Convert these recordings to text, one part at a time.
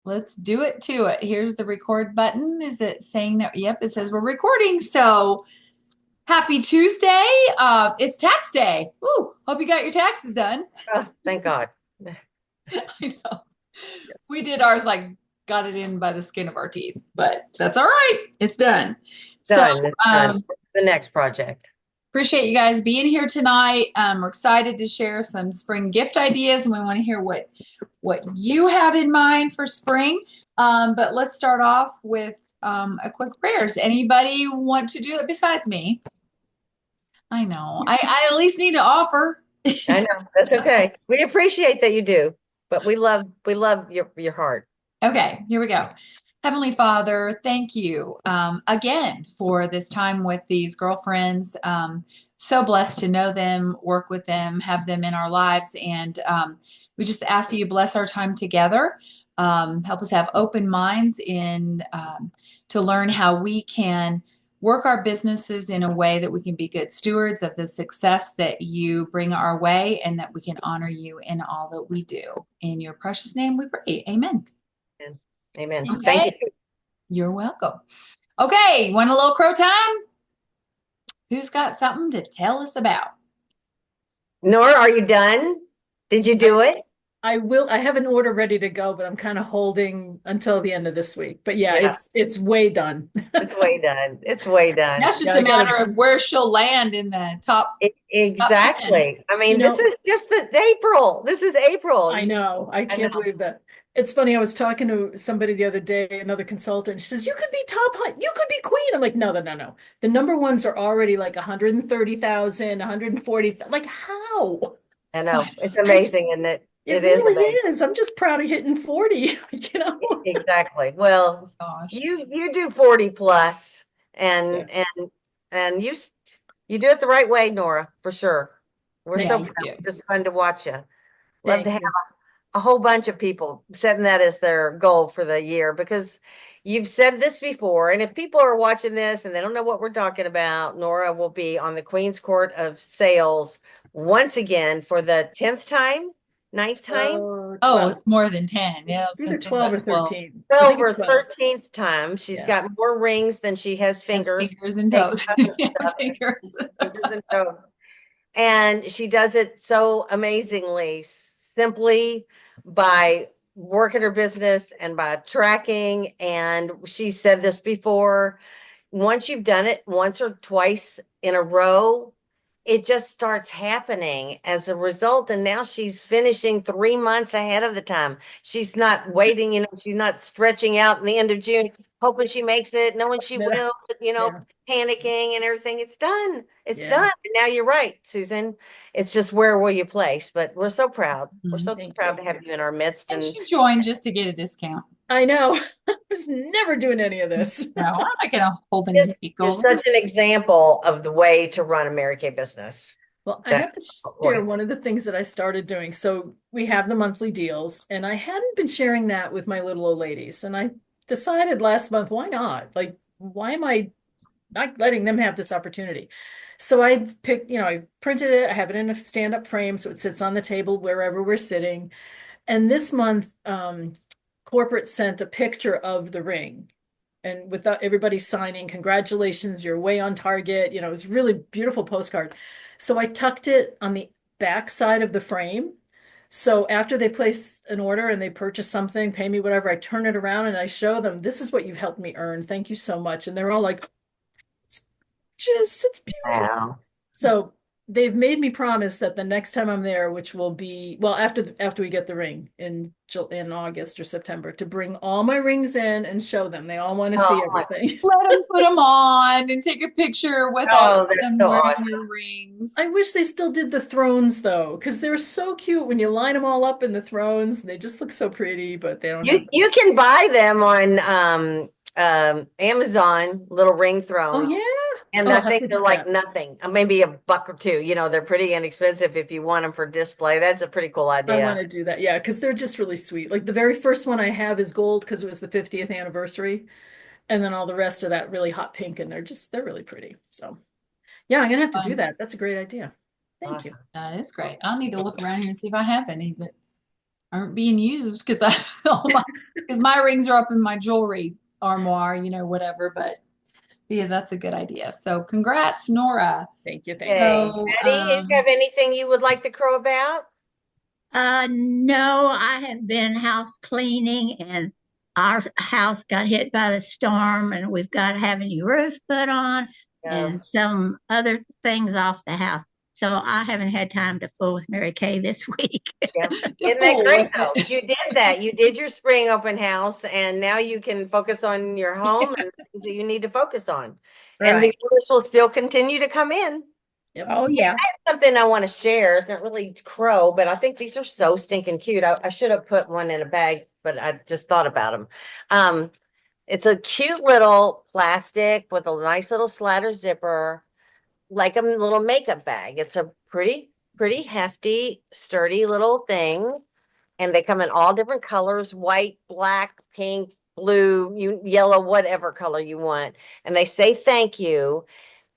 let's do it to it. Here's the record button. Is it saying that? Yep, it says we're recording. So happy Tuesday. It's tax day. Ooh, hope you got your taxes done. Oh, thank God. I know. Yes. We did ours, like got it in by the skin of our teeth, but that's all right. It's done. So Done. It's done. um The next project. appreciate you guys being here tonight. We're excited to share some spring gift ideas, and we want to hear what you have in mind for spring. But let's start off with a quick prayers. Anybody want to do it besides me? I know. I at least need to offer. I know. That's okay. We appreciate that you do, but we love your heart. Okay, here we go. Heavenly Father, thank you again for this time with these girlfriends. So blessed to know them, work with them, have them in our lives. And we just ask that you bless our time together. Help us have open minds to learn how we can work our businesses in a way that we can be good stewards of the success that you bring our way and that we can honor you in all that we do. In your precious name we pray. Amen. Amen. Amen. Thank Okay. you. You're welcome. Okay, want a little crow time? Who's got something to tell us about? Nora, are you done? Did you do it? I will. I have an order ready to go, but I'm kind of holding until the end of this week. But yeah, Yeah, it's way done. it's way done. It's way done. That's just Yeah, a I matter gotta, of where she'll land in the top 10. Exactly. I you mean, this know, is just April. This is April. I know. I I know. can't believe that. It's funny. I was talking to somebody the other day, another consultant. She says, "You could be top hunt. You could be queen." I'm like, "No, no, no, no. The number ones are already like 130,000, 140,000. Like how?" I know. It's I amazing, just, isn't it? it It is really amazing. is. I'm just proud of hitting 40, you know? Exactly. Well, Gosh. you do 40 plus Yeah. and you do it the right way, Nora, for sure. We're so Thank Thank you. proud. you. It's just fun to watch you. Love to Thank have you. a whole bunch of people setting that as their goal for the year because you've said this before. And if people are watching this and they don't know what we're talking about, Nora will be on the Queen's Court of Sales once again for the 10th time, ninth time. Oh, Oh, 12. it's more than 10. Yeah, I was It's going either to say 12 about or 12. 13. I think 12 it's or 12. 13th time. She's Yeah. got more rings than she has Has fingers. fingers and Take toes. stuff, Fingers. fingers and toes. And she does it so amazingly, simply by working her business and by tracking. And she said this before, once you've done it once or twice in a row, it just starts happening as a result. And now she's finishing 3 months ahead of the time. She's not waiting, she's not stretching out in the end of June, hoping she makes it, knowing she Yeah. will, Yeah. panicking and everything. It's done. It's Yeah. done. And now you're right, Susan. It's just where will you place? But we're so proud. We're Mhm. so Thank proud you. to have you in our midst. And And she joined just to get a discount. I know. I was never doing any of this. No, I'm not going to hold just, any you're gold. such an example of the way to run a Mary Kay business. Well, I That's have to share important. one of the things that I started doing. So we have the monthly deals, and I hadn't been sharing that with my little old ladies. And I decided last month, why not? Like, why am I not letting them have this opportunity? So I picked, I printed it, I have it in a stand-up frame so it sits on the table wherever we're sitting. And this month, corporate sent a picture of the ring and without everybody signing, congratulations, you're way on target. It was a really beautiful postcard. So I tucked it on the back side of the frame. So after they place an order and they purchase something, pay me whatever, I turn it around and I show them, this is what you've helped me earn. Thank you so much. And they're all like, it's just, it's beautiful. Wow. So they've made me promise that the next time I'm there, which will be, well, after we get the ring in August or September, to bring all my rings in and show them. They all want to see Oh my, everything. Let them put them on and take a picture with all oh, of that's them so wearing awesome. their rings. I wish they still did the thrones though, because they're so cute when you line them all up in the thrones. They just look so pretty, but they don't You have them. you can buy them on Amazon, little ring Oh thrones. yeah. And Oh, I I'll have think to they're do like that. nothing, maybe a buck or two. They're pretty inexpensive if you want them for display. That's a pretty cool I want idea. to do that. Yeah, because they're just really sweet. Like the very first one I have is gold because it was the 50th anniversary. And then all the rest of that really hot pink, and they're really pretty. So yeah, I'm gonna have to do Fun. that. That's a great idea. Thank you. Awesome. That is great. I'll need to look around here and see if I have any, but aren't being used because because my rings are up in my jewelry armoire, whatever. But yeah, that's a good idea. So congrats, Nora. Thank you. Thank you. Hey, So Patty, you have anything you would like to crow about? No, I have been house cleaning and our house got hit by the storm and we've got to have a new roof put on No. and some other things off the house. So I haven't had time to fool with Mary Kay this week. Yeah. to Isn't that fool great with though? it. You did that. You did your spring open house and now you can focus on your home and things that you need to focus on. And the Right. orders will still continue to come in. Yep. Oh, yeah. Something I want to share. It's not really crow, but I think these are so stinking cute. I should have put one in a bag, but I just thought about them. It's a cute little plastic with a nice little slider zipper, like a little makeup bag. It's a pretty hefty, sturdy little thing. And they come in all different colors, white, black, pink, blue, yellow, whatever color you want. And they say thank you.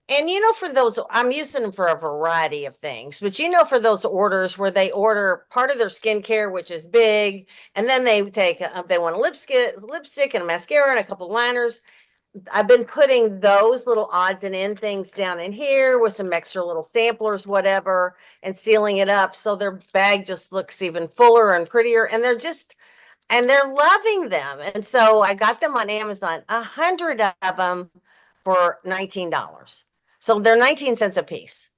And for those, I'm using them for a variety of things, but for those orders where they order part of their skincare, which is big, and then they they want a lipstick and a mascara and a couple liners. I've been putting those little odds and end things down in here with some extra little samplers, whatever, and sealing it up so their bag just looks even fuller and prettier. And they're loving them. And so I got them on Amazon, 100 of them for $19. So they're 19 cents a piece.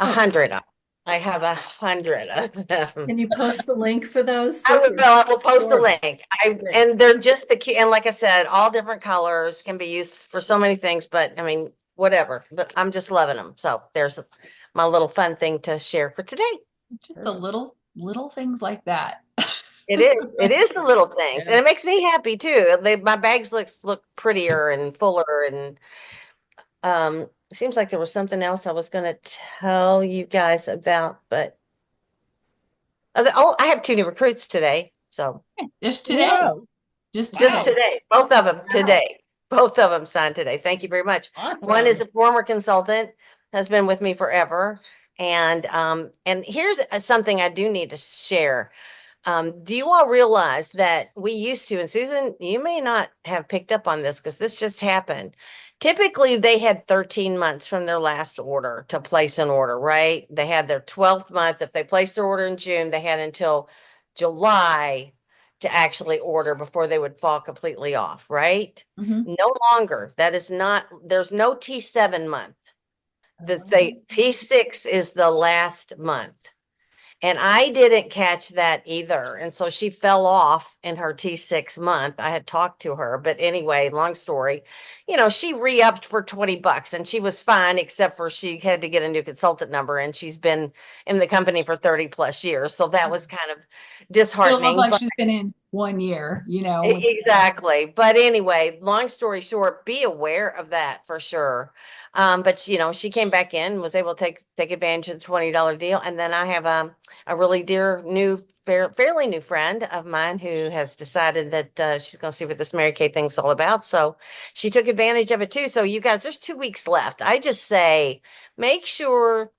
Oh. 100 of them. I have 100 of them. Can you post the link for those? I Those will, are I will post a adorable. link. Thanks. And they're just the cute, and like I said, all different colors can be used for so many things, but I mean, whatever. But I'm just loving them. So there's my little fun thing to share for today. Just the little things like that. It is. It is the little things, Yeah. and it makes me happy too. My bags look prettier and fuller, and it seems like there was something else I was going to tell you guys about, but I have 2 new recruits today, so Just today. Whoa. Just just today. today, both of them today, both of them signed today. Thank you very much. Awesome. One is a former consultant, has been with me forever, and here's something I do need to share. Do you all realize that we used to, and Susan, you may not have picked up on this because this just happened. Typically, they had 13 months from their last order to place an order, right? They had their 12th month. If they placed their order in June, they had until July to actually order before they would fall completely off, right? Mhm. No longer. That is not, there's no T7 month. T6 is the last month. And I didn't catch that either. And so she fell off in her T6 month. I had talked to her, but anyway, long story, she re-upped for $20 and she was fine, except for she had to get a new consultant number and she's been in the company for 30 plus years. So that was kind of It disheartening. looks like she's been in 1 year, Exactly. But anyway, long story short, be aware of that for sure. But she came back in, was able to take advantage of the $20 deal. And then I have a really dear fairly new friend of mine who has decided that she's going to see what this Mary Kay thing's all about. So she took advantage of it too. So you guys, there's 2 weeks left. I just say, make sure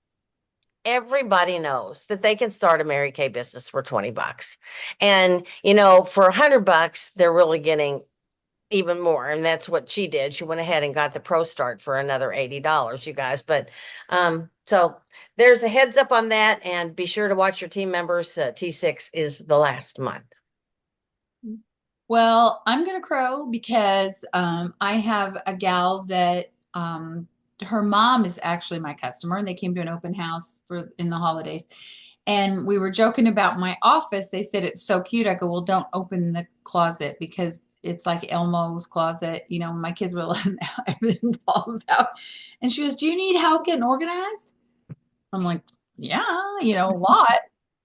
everybody knows that they can start a Mary Kay business for $20. And, for $100, they're really getting even more. And that's what she did. She went ahead and got the Pro Start for another $80, you guys. But so there's a heads up on that. And be sure to watch your team members. T6 is the last month. Well, I'm going to crow because I have a gal that her mom is actually my customer, and they came to an open house in the holidays. And we were joking about my office. They said it's so cute. I go, well, don't open the closet because it's like Elmo's closet. My kids will let everything falls out. And she goes, do you need help getting organized? I'm like, yeah, a lot.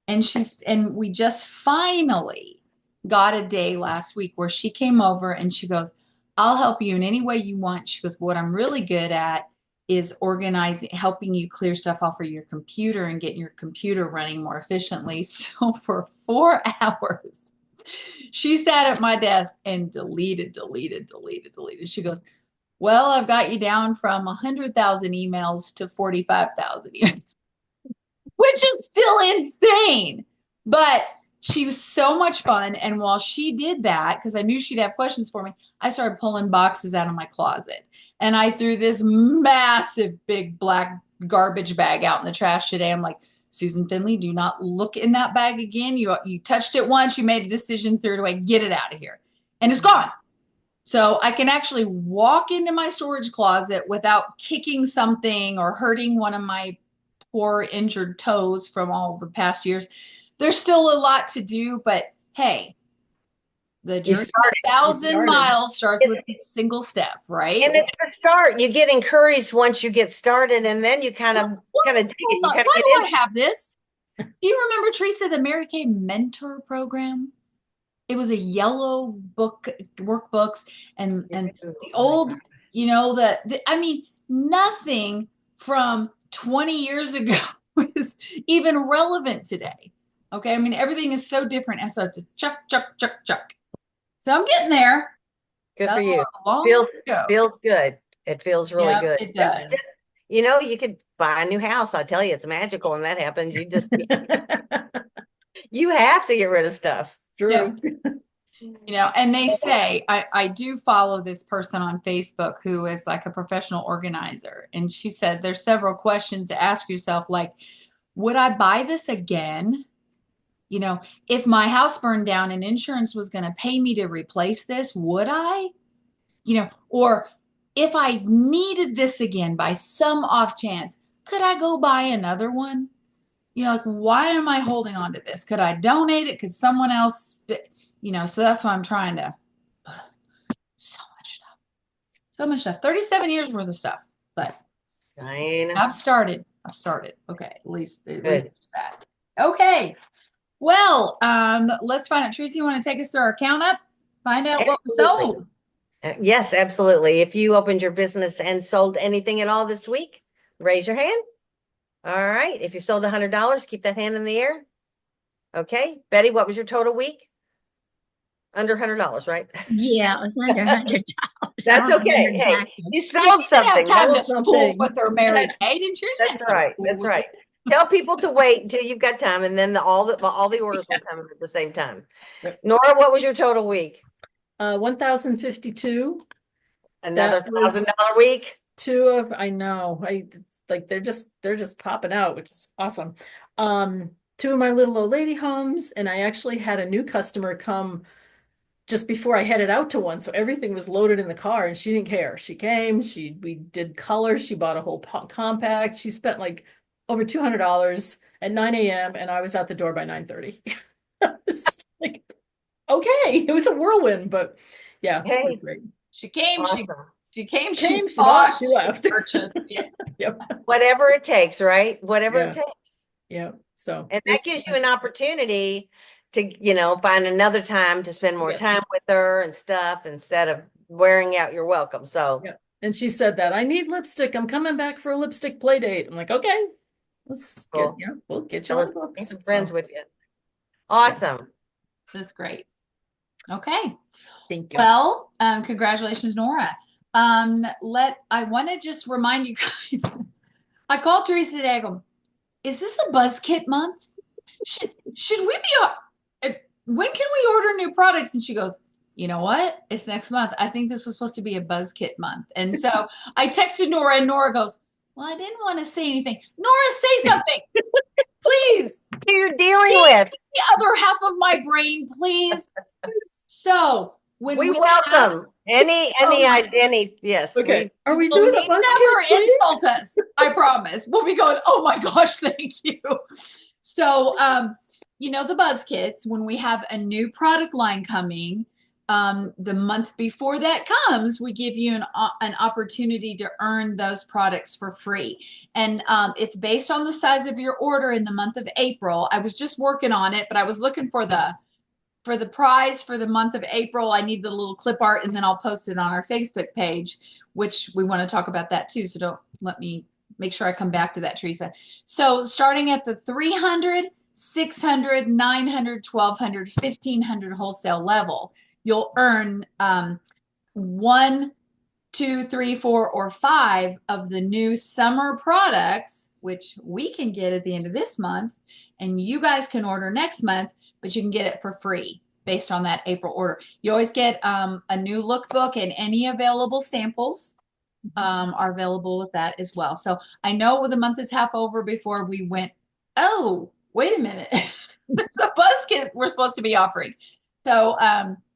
And we just finally got a day last week where she came over and she goes, I'll help you in any way you want. She goes, what I'm really good at is organizing, helping you clear stuff off of your computer and getting your computer running more efficiently. So for 4 hours, she sat at my desk and deleted. She goes, well, I've got you down from 100,000 emails to 45,000 emails, which is still insane. But she was so much fun. And while she did that, because I knew she'd have questions for me, I started pulling boxes out of my closet. And I threw this massive, big black garbage bag out in the trash today. I'm like, Susan Finley, do not look in that bag again. You touched it once, you made a decision, threw it away, get it out of here. And it's gone. So I can actually walk into my storage closet without kicking something or hurting one of my poor injured toes from all the past years. There's still a lot to do, but hey, the You journey started. of 1,000 started. miles starts with a single step, right? And it's the start. You get encouraged once you get started, and then you kind of dig it. You Why kind of do get I into have this? Do you remember, Teresa, the Mary Kay Mentor Program? It was a yellow book, workbooks, and the old, I mean, nothing from 20 years ago is even relevant today. Okay, I mean, everything is so different, and so to chuck, chuck, chuck, chuck. So I'm getting there. Good Got for a you. long Feels way to go. feels good. It feels really Yep, good. it does. You could buy a new house. I tell you, it's magical when that happens. You have to get rid of stuff. True. And they say, I do follow this person on Facebook who is like a professional organizer. And she said there's several questions to ask yourself, like, would I buy this again? If my house burned down and insurance was going to pay me to replace this, would I? Or if I needed this again by some off chance, could I go buy another one? Like, why am I holding on to this? Could I donate it? Could someone else, so that's why I'm trying to, so much stuff, 37 years worth of stuff, but I've started. Okay. At least there's that. Okay. Well, let's find out. Teresa, you want to take us through our count up? Find out what was sold. Yes, absolutely. If you opened your business and sold anything at all this week, raise your hand. All right. If you sold $100, keep that hand in the air. Okay. Betty, what was your total week? Under $100, right? Yeah, it was under $100. That's okay. Hey, you sold something. Time to Sold fool something. with her Mary Kay, didn't you? That's right. That's right. Tell people to wait until you've got time, and then all the orders will come in at the same time. Yep. Nora, what was your total week? 1,052. Another That was $1,000 week. I know. They're just popping out, which is awesome. Two of my little old lady homes, and I actually had a new customer come just before I headed out to one. So everything was loaded in the car and she didn't care. She came, we did colors. She bought a whole compact. She spent like over $200 at 9 a.m. and I was out the door by 9:30. Like, okay, it was a whirlwind, but yeah, it was great. She came, awesome. she came, she bought, she left. Purchased. Yeah. Yep. Whatever it takes, right? Whatever it takes. Yeah. So and that gives you an opportunity to, find another time to spend more time with her and stuff instead of wearing out your welcome. So yeah. And she said that I need lipstick. I'm coming back for a lipstick play date. I'm like, okay, let's we'll get you on the books. Some friends with you. Awesome. That's great. Okay. Thank you. Well, congratulations, Nora. I want to just remind you guys, I called Teresa today. I go, is this a buzz kit month? Should we be when can we order new products? And she goes, you know what? It's next month. I think this was supposed to be a buzz kit month. And so I texted Nora and Nora goes, well, I didn't want to say anything. Nora, say something, please. Who you're dealing with? The other half of my brain, please. So when we welcome any, yes. Okay. Are we doing a buzz kit, please? Insult us. I promise. We'll be going, oh my gosh, thank you. So, the buzz kits, when we have a new product line coming, the month before that comes, we give you an opportunity to earn those products for free. And it's based on the size of your order in the month of April. I was just working on it, but I was looking for the prize for the month of April. I need the little clip art, and then I'll post it on our Facebook page, which we want to talk about that too. So don't let me make sure I come back to that, Teresa. So starting at the 300, 600, 900, 1200, 1500 wholesale level, you'll earn 1, 2, 3, 4, or 5 of the new summer products, which we can get at the end of this month, and you guys can order next month but you can get it for free based on that April order. You always get a new lookbook, and any available samples are available with that as well. So I know the month is half over before we went, oh, wait a minute. There's a buzz kit we're supposed to be offering. So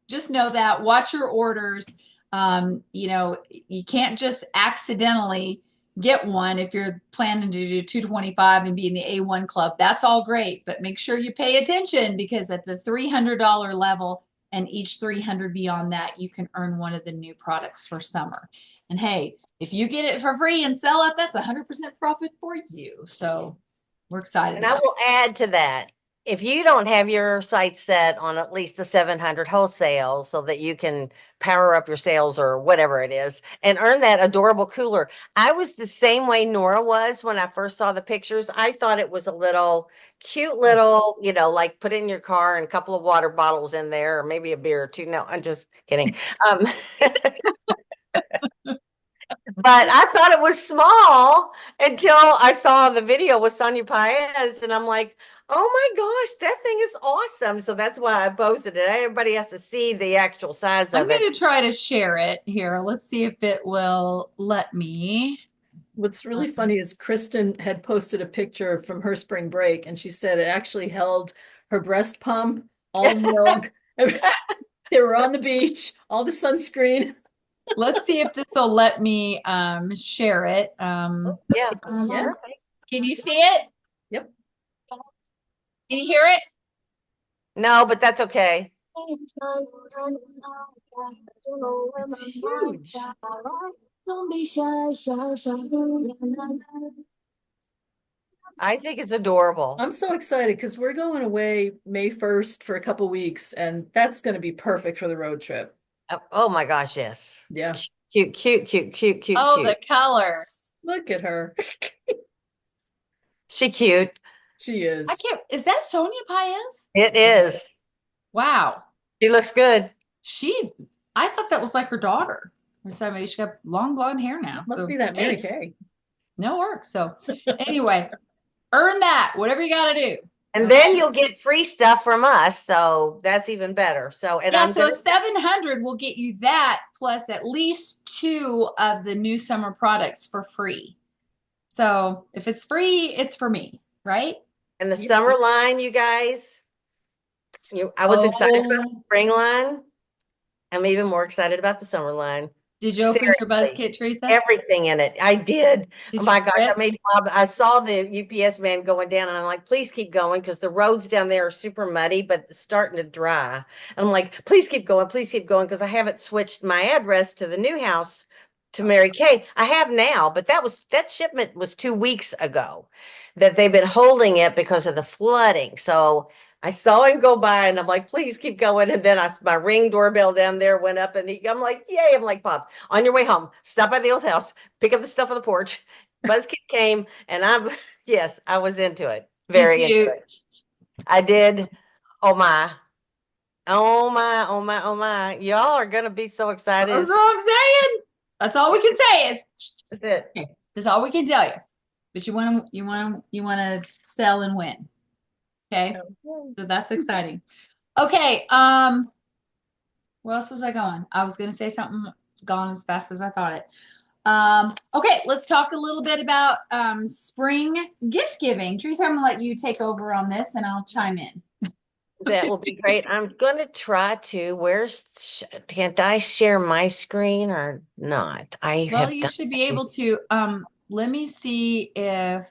just know that, watch your orders. You know, you can't just accidentally get one if you're planning to do 225 and be in the A1 club. That's all great, but make sure you pay attention, because at the $300 level and each 300 beyond that, you can earn one of the new products for summer. And hey, if you get it for free and sell it, that's 100% profit for you. So we're excited And I about will add to that, if you don't have your sights set on at least the 700 wholesale so that you can power up your sales or whatever it is and earn that adorable cooler. I was the same way Nora was when I first saw the pictures. I thought it was a little cute little, you know, like put in your car and a couple of water bottles in there, or maybe a beer or two. No, I'm just kidding. But I thought it was small until I saw the video with Sonia Paez, and I'm like, oh my gosh, that thing is awesome. So that's why I posted it. Everybody has to see the actual size I'm of it. going to try to share it here. Let's see if it will let me. What's really funny is Kristen had posted a picture from her spring break, and she said it actually held her breast pump, all the milk. They were on the beach, all the sunscreen. Let's see if this will let me share it. Yeah. Yeah. Can you see it? Yep. Can you hear it? No, but that's okay. It's huge. I think it's adorable. I'm so excited because we're going away May 1st for a couple weeks, and that's going to be perfect for the road trip. Oh my gosh, yes. Yeah. Cute, cute, cute, cute, cute, Oh, cute. the colors. Look at her. She cute. She is. Is that Sonia Paez? It is. Wow. She looks good. I thought that was like her daughter. Or somebody, she got long blonde hair now. Must So, be that Mary hey, Kay. no work. So anyway, earn that, whatever you got to do. And then you'll get free stuff from us. So that's even better. So, and Yeah, I'm so gonna, 700 will get you that plus at least 2 of the new summer products for free. So if it's free, it's for me, right? and the summer line, you guys, I was excited about the spring line. I'm even more excited about the summer line. Did you open your buzz Seriously. kit, Teresa? Everything in it. I did. Did Oh my you gosh, I spritz? made Bob. I saw the UPS man going down, and I'm like, please keep going, because the roads down there are super muddy, but it's starting to dry. And I'm like, please keep going, because I haven't switched my address to the new house to Mary Kay. I have now, but that shipment was 2 weeks ago that they've been holding it because of the flooding. So I saw him go by, and I'm like, please keep going. And then my Ring doorbell down there went up, and I'm like, yay. I'm like, Bob, on your way home, stop by the old house, pick up the stuff on the porch. Buzzkit came, and yes, I was into it. Very into it. I did. Oh my. Oh my, oh my, oh my. Y'all are going to be so excited. That's what I'm saying. That's all we can say is That's it. okay, that's all we can tell you. But you want to sell and win. Okay. So that's exciting. Okay. Where else was I going? I was going to say something, gone as fast as I thought it. Okay, let's talk a little bit about spring gift giving. Teresa, I'm gonna let you take over on this, and I'll chime in. That will be great. I'm going to try to. Can't I share my screen or not? Well, you should be able to. Let me see if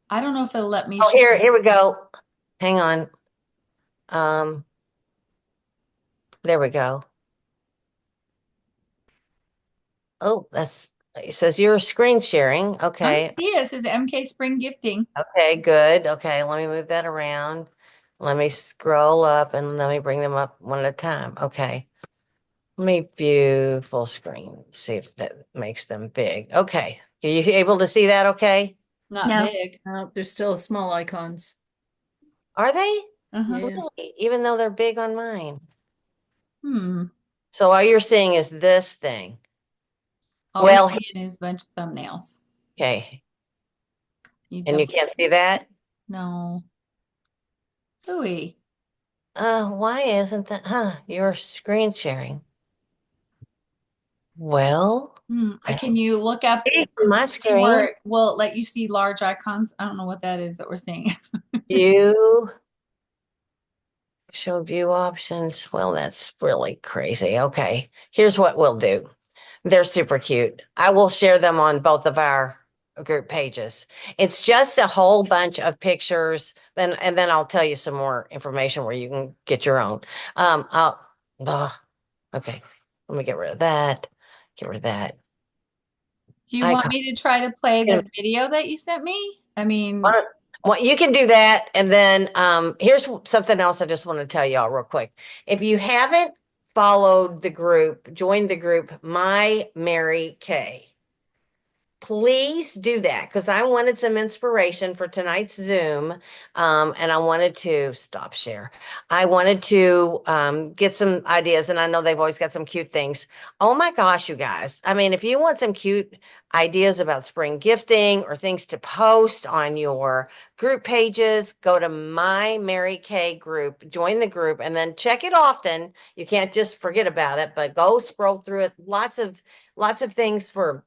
I don't know if it'll let me. Oh, here we go. Hang on. There we go. Oh, it says you're screen sharing. Okay. See, it says MK Spring Gifting. Okay, good. Okay, let me move that around. Let me scroll up and let me bring them up one at a time. Okay. Let me view full screen. See if that makes them big. Okay. Are you able to see that okay? Not No. big. There's still small icons. Are they? Uh-huh. Yeah. Really? Even though they're big on mine. Hmm. So all you're seeing is this thing. All Well, we're seeing is a bunch of thumbnails. okay. You And you can't see that? No. Ooey. Why isn't that? Your screen sharing. Well, I Can you look up see my screen. or will it let you see large icons? I don't know what that is that we're seeing. You show view options. Well, that's really crazy. Okay, here's what we'll do. They're super cute. I will share them on both of our group pages. It's just a whole bunch of pictures, and then I'll tell you some more information where you can get your own. Ugh, okay, let me get rid of that. Get rid of that. Do you want Icon. me to try to play the video that you sent me? I mean, Well, you can do that. And then here's something else I just want to tell y'all real quick. If you haven't followed the group, joined the group, My Mary Kay. Please do that because I wanted some inspiration for tonight's Zoom. And I wanted to stop share. I wanted to get some ideas, and I know they've always got some cute things. Oh my gosh, you guys. I mean, if you want some cute ideas about spring gifting or things to post on your group pages, go to My Mary Kay group, join the group, and then check it often. You can't just forget about it, but go scroll through it. Lots of things for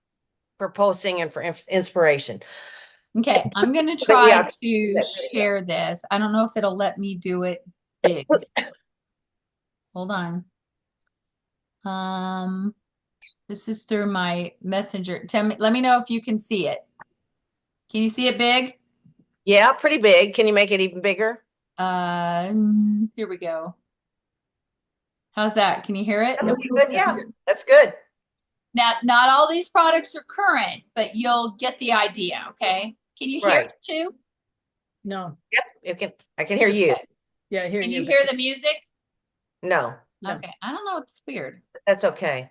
posting and for inspiration. okay, I'm going to But try yeah, to share this. I don't know if it'll let me do it big. Hold on. This is through my messenger. Let me know if you can see it. Can you see it big? yeah, pretty big. Can you make it even bigger? Here we go. How's that? Can you hear it? That's good. Yeah, that's good. Now, not all these products are current, but you'll get the idea, okay? Can you hear it too? No. Yep, I can hear you. Yeah, I hear Can you. you hear the music? No. Okay, I don't know. It's weird. That's okay.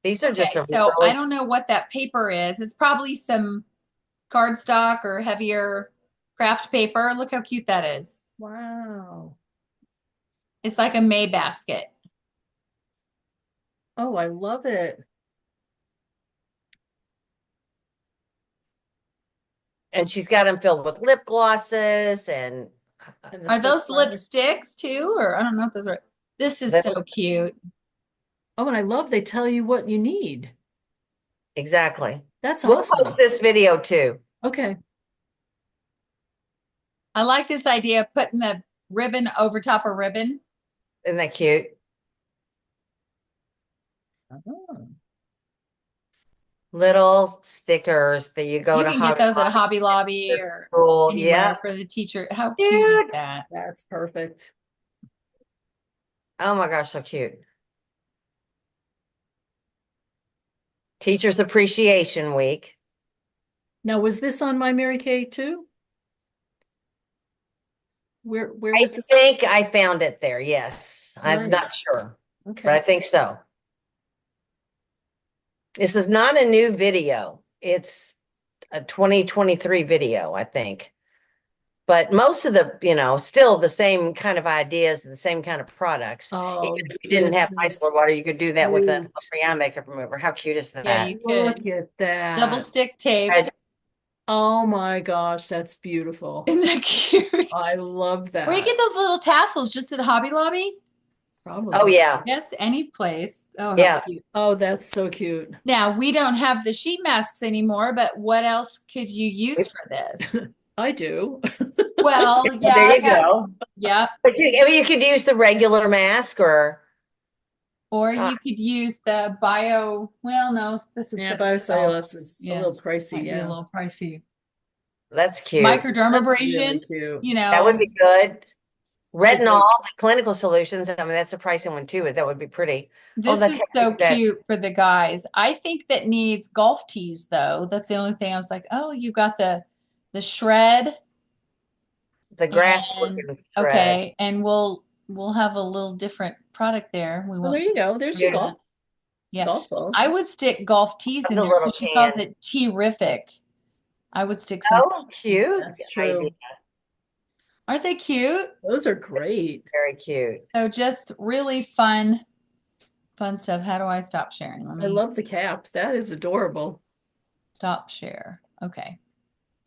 These are just so really... I don't know what that paper is. It's probably some cardstock or heavier craft paper. Look how cute that is. Wow. It's like a May basket. Oh, I love it. And she's got them filled with lip glosses and are those lipsticks too? Or I don't know if those are. This is so cute. Oh, and I love they tell you what you need. Exactly. That's we'll awesome. post this video too. Okay. I like this idea of putting the ribbon over top of ribbon. Isn't that cute? Oh. Little stickers that you go You to can get those at Hobby Lobby or anywhere for the teacher. How cute is that? That's perfect. Oh my gosh, so cute. Teachers Appreciation Week. Now, was this on My Mary Kay too? Where was this? I think I found it there. Yes. Nice. I'm not sure. Okay. But I think so. This is not a new video. It's a 2023 video, I think. But most of the, still the same kind of ideas and the same kind of products. Oh, if you didn't have micellar water, you could do that with a eye makeup remover. How cute is that? Yeah, you could. Look at that. Double stick tape. Oh my gosh, that's beautiful. Isn't that cute? I love that. Where you get those little tassels just at Hobby Lobby? Probably. Oh yeah. Yes, any place. Oh yeah. Cute. Oh, that's so cute. Now we don't have the sheet masks anymore, but what else could you use for this? I do. Well, yeah. There you go. Yeah. But you could use the regular mask or you could use the bio. Well, no, this is biocellulose is a little pricey. Yeah, a little pricey. That's cute. Microdermabrasion. Really that would be good. Retinol, the clinical solutions. I mean, that's a pricey one too, but that would be pretty. This is so cute for the guys. I think that needs golf tees though. That's the only thing I was like, oh, you got the shred. The grass looking shred. Okay, and we'll have a little different product there. Well, there you go. There's your golf. Yeah. Golf balls. I would stick golf tees in there. She calls it terrific. I would stick some. Oh, cute. That's true. Idea. Aren't they cute? Those are great. Very cute. So just really fun stuff. How do I stop sharing? I love the cap. That is adorable. Stop share. Okay.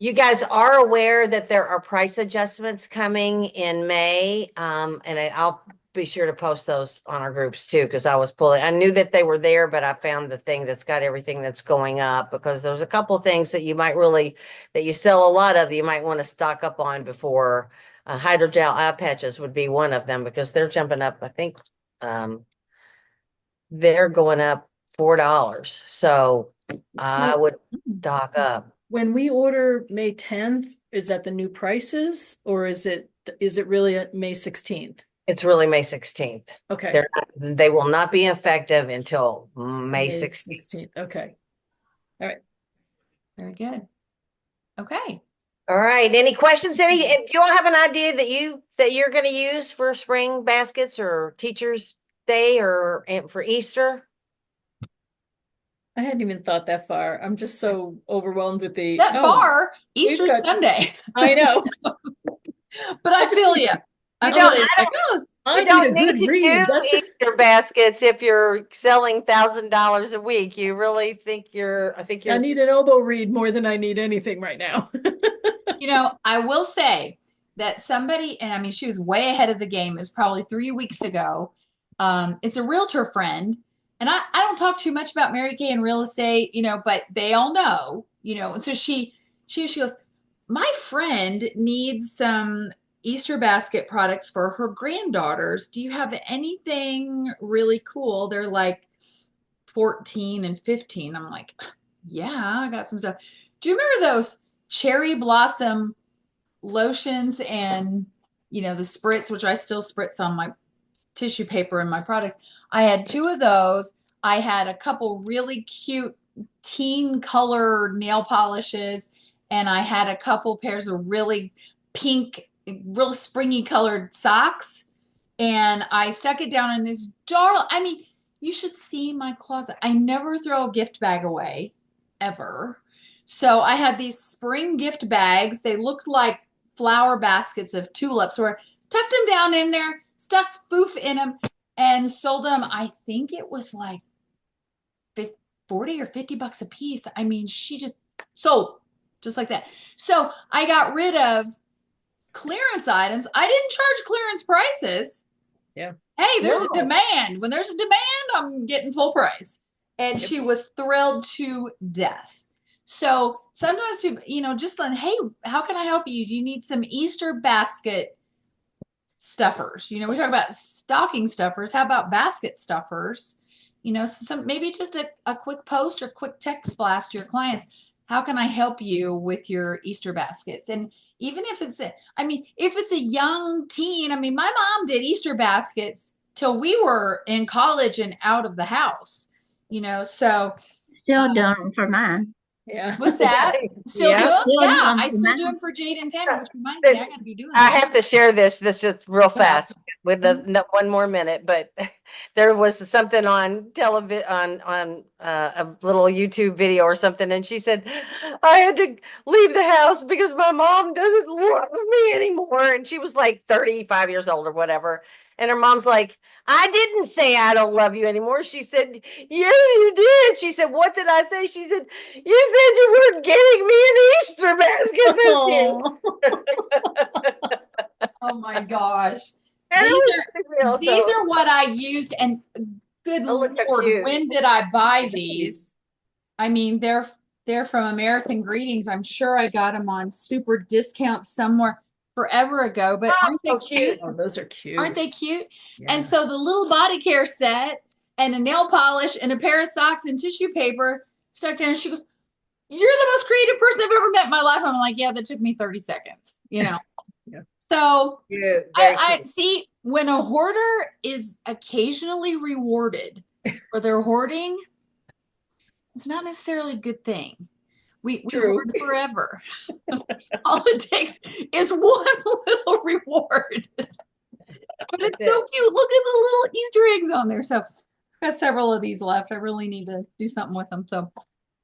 You guys are aware that there are price adjustments coming in May, and I'll be sure to post those on our groups too, because I knew that they were there, but I found the thing that's got everything that's going up, because there's a couple things that that you sell a lot of, you might want to stock up on before. Hydrogel eye patches would be one of them, because they're jumping up. I think they're going up $4. So I would stock up. When we order May 10th, is that the new prices or is it really at May 16th? It's really May 16th. Okay. They will not be effective until May 16th. 16th. Okay. All right. Very good. Okay. All right. Any questions? Do you all have an idea that you're going to use for spring baskets or Teachers' Day or for Easter? I hadn't even thought that far. I'm just so overwhelmed with the That far, Easter got- Sunday. I know. But I feel you. I I don't need a good need to read. do Easter baskets if you're selling $1,000 a week. You really think I need an elbow read more than I need anything right now. I will say that somebody, and I mean, she was way ahead of the game, is probably 3 weeks ago. It's a realtor friend. And I don't talk too much about Mary Kay and real estate, but they all know, and so she goes, my friend needs some Easter basket products for her granddaughters. Do you have anything really cool? They're like 14 and 15. I'm like, yeah, I got some stuff. Do you remember those cherry blossom lotions and, the spritz, which I still spritz on my tissue paper and my products? I had 2 of those. I had a couple really cute teen color nail polishes, and I had a couple pairs of really pink, real springy colored socks. And I stuck it down in this jar. I mean, you should see my closet. I never throw a gift bag away, ever. So I had these spring gift bags. They looked like flower baskets of tulips, where I tucked them down in there, stuck foof in them, and sold them. I think it was like 40 or $50 a piece. I mean, she just sold just like that. So I got rid of clearance items. I didn't charge clearance prices. Yeah. Hey, there's a demand. When there's a demand, I'm getting full price. And she was thrilled to death. So sometimes people, just like, hey, how can I help you? Do you need some Easter basket stuffers? We talk about stocking stuffers. How about basket stuffers? Maybe just a quick post or quick text blast to your clients. How can I help you with your Easter baskets? And even if it's if it's a young teen, my mom did Easter baskets till we were in college and out of the house, so. Still doing them for mine. Yeah. What's that? Still do them? Yeah, I still do them for Jade and Tanner, which reminds me, I got to be doing that. I have to share this just real fast with one more minute, but there was something on television on a little YouTube video or something, and she said, I had to leave the house because my mom doesn't love me anymore, and she was like 35 years old or whatever. And her mom's like, I didn't say I don't love you anymore. She said, yeah, you did. She said, what did I say? She said, you said you weren't getting me an Easter basket this year. Oh my gosh. And These are what I used. And good Lord, when did I buy these? They're from American Greetings. I'm sure I got them on super discount somewhere forever ago, but aren't they cute? Oh, those are cute. Aren't they cute? Yeah. And so the little body care set and a nail polish and a pair of socks and tissue paper stuck down. And she goes, you're the most creative person I've ever met in my life. I'm like, yeah, that took me 30 seconds, Yeah. So yeah, I see when a hoarder is occasionally rewarded for their hoarding, it's not necessarily a good thing. We hoard forever. All it takes is one little reward. But it's so cute. Look at the little Easter eggs on there. So I've got several of these left. I really need to do something with them. So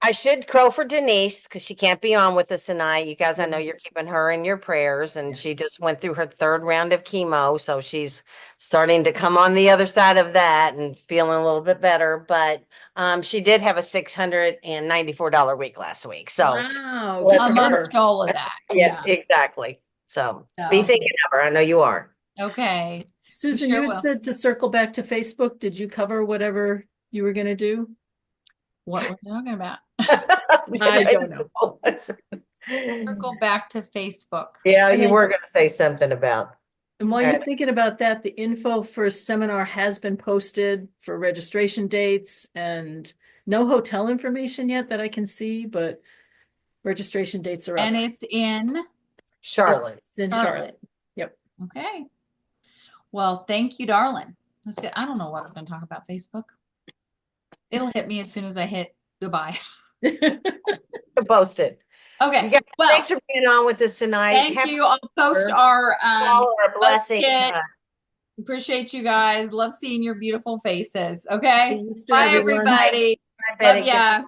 I should crow for Denise because she can't be on with us tonight. You guys, I know you're keeping her in your prayers, and she just went through her third round of chemo, so she's starting to come on the other side of that and feeling a little bit better. But she did have a $694 week last week, so Wow, good let's for give her. Amongst all of that. Yeah, exactly. So be So, thinking of her. I know you are. okay. Susan, Sure you had will. said to circle back to Facebook. Did you cover whatever you were going to do? What we're talking about. I don't know. Circle back to Facebook. Yeah, And you then- were going to say something about. And while Okay. you're thinking about that, the info for a seminar has been posted for registration dates and no hotel information yet that I can see, but registration dates are up. And it's in Charlotte. It's in Charlotte. Charlotte. Yep. Okay. Well, thank you, darling. That's good. I don't know what I was going to talk about Facebook. It'll hit me as soon as I hit goodbye. Post it. Okay. You guys, Well, thanks for being on with us tonight. thank Happy you. I'll post Easter. our All our blessings. kit. Appreciate you guys. Love seeing your beautiful faces. Okay. Easter, Bye, everyone. everybody. Bye, Betty. Love ya.